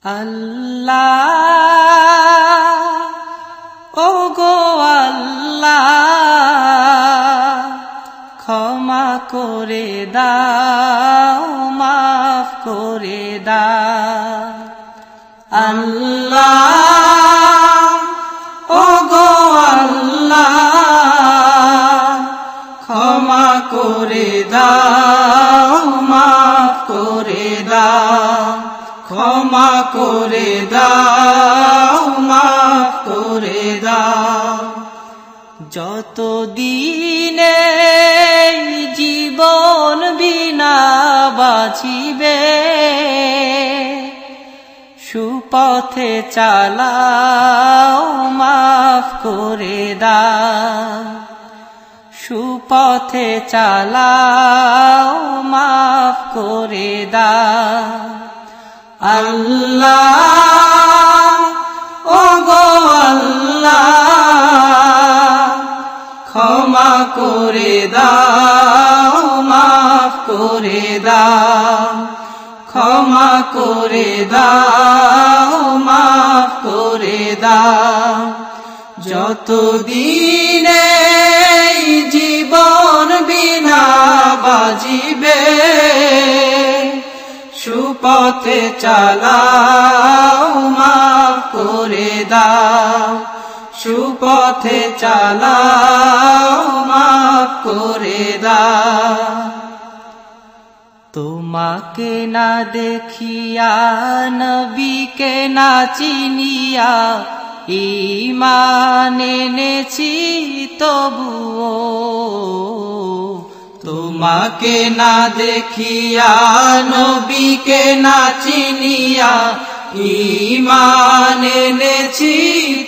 আল্লাহ ওগো আল্লাহ ক্ষমা করে দাও মাফ করে দাও আল্লাহ ওগো আল্লাহ ক্ষমা করে দাও মাফ করে দাও ক্ষমা করে দাও মাফ করে দাও যতদিনে জীবন বিনা বাঁচিবে সুপথে চালাও মাফ করে দাও সুপথে চালাও মাফ করে দাও আল্লাহ ওগো আল্লাহ ক্ষমা করে দাও মাফ করে দাও ক্ষমা করে দাও মাফ করে দাও যতদিনে জীবন বিনা বাজিবে সুপথে চালাও মাফ করে দাও সুপথে চালাও মাফ করে দাও তোমাকে না দেখিয়া নবীকে না চিনিয়া ঈমান এনেছি তবুও তোমাকে না দেখিয়া নবীকে না চিনিয়া ঈমান এনেছি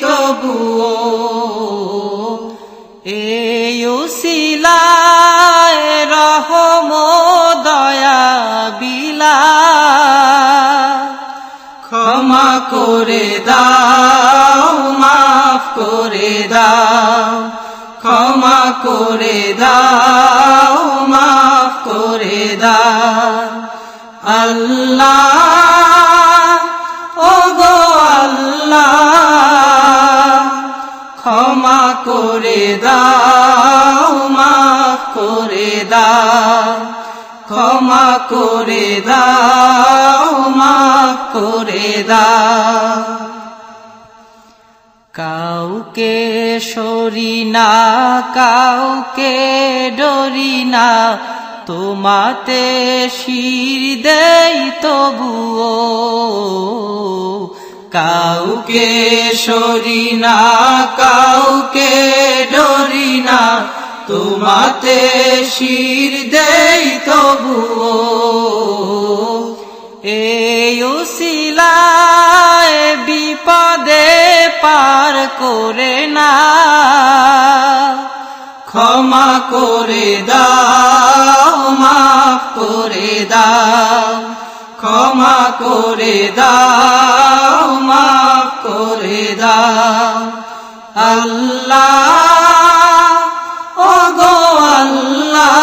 তবুও এই উসিলায় রহম দয়া বিলা ক্ষমা করে দাও মাফ করে দাও ক্ষমা করে দাও মাফ করে দাও আল্লাহ ওগো আল্লাহ ক্ষমা করে দাও মাফ করে দাও ক্ষমা করে দাও মাফ করে দাও কাউকে সরি না কাউকে ডরি না তোমাতে শির দেই তবুও কাউকে সরি না কাউকে ডরি না তোমাতে শির দেই তবুও এই উসিলায় বিপদে পার করে না ক্ষমা করে দাও মাফ করে দাও ক্ষমা করে দাও মাফ করে দাও আল্লাহ ওগো আল্লাহ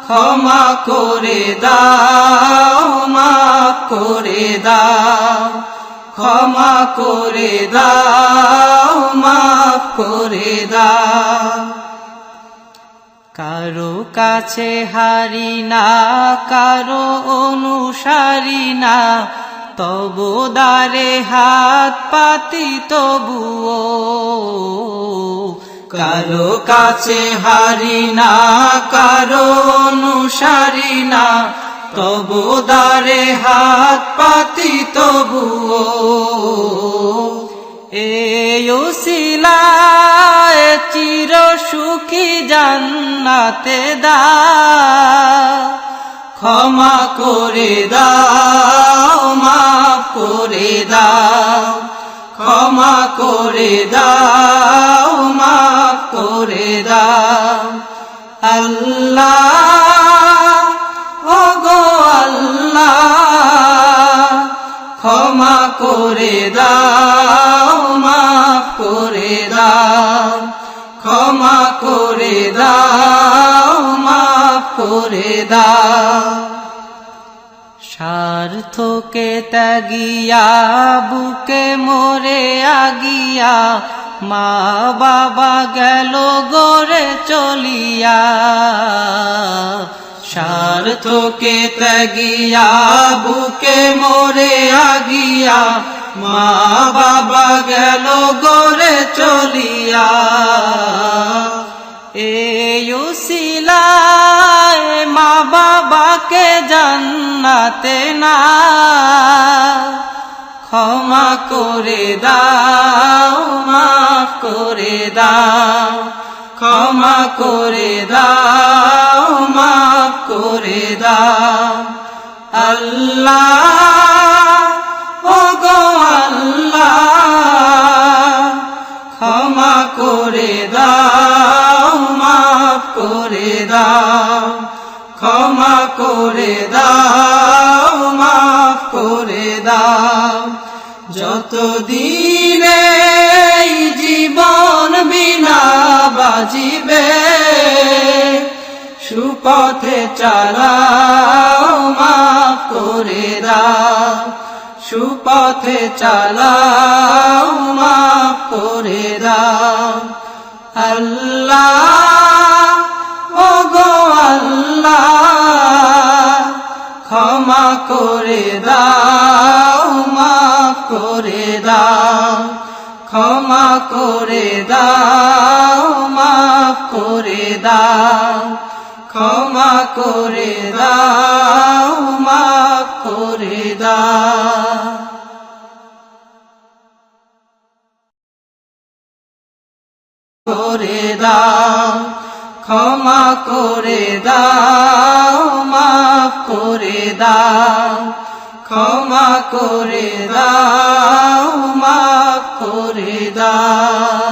ক্ষমা করে দাও মাফ করে দাও ক্ষমা করে দাও মাফ করে দাও কারো কাছে হারি না কারো অনুসারী না তবু দ্বারে হাত পাতি তবুও কারো কাছে হারি না কারো অনুসারী না তবু দ্বারে হাত পাতি তবুও এই উসিলায় চির সুখী জান্নাতে দাও ক্ষমা করে দাও মাফ করে দাও ক্ষমা করে দাও মাফ করে দাও আল্লাহ ওগো আল্লাহ ক্ষমা করে দাও মাফ করে দাও ক্ষমা করে দাও মাফ করে দাও স্বার্থকে ত্যাগিয়া বুকে মোরে আগিয়া মা বাবা গেল গড়ে চলিয়া। স্বার্থকে ত্যাগিয়া বুকে মোরে আগিয়া মা বাবা গেল গড়ে চলিয়া। এই উসিলায় মা বাবাকে জান্নাতে না ক্ষমা করে দাও, মাফ করে দাও, ক্ষমা করে দাও, মাফ করে দাও। আল্লাহ ও গো আল্লাহ, ক্ষমা করে দাও, মাফ করে দাও, ক্ষমা করে দাও, মাফ করে দাও। যতদিনে এই জীবন বিনা বাজিবে সুপথে চালাও, মাফ করে দাও, সুপথে চালাও, মাফ করে দাও। আল্লাহ ও গো আল্লাহ, ক্ষমা করে দাও, মাফ করে দাও, ক্ষমা করে দাও, মাফ করে দাও, ক্ষমা করে দাও, মাফ করে দাও। করে দাও, ক্ষমা করে দাও, মাফ করে দাও, ক্ষমা করে দাও, মাফ করে দাও।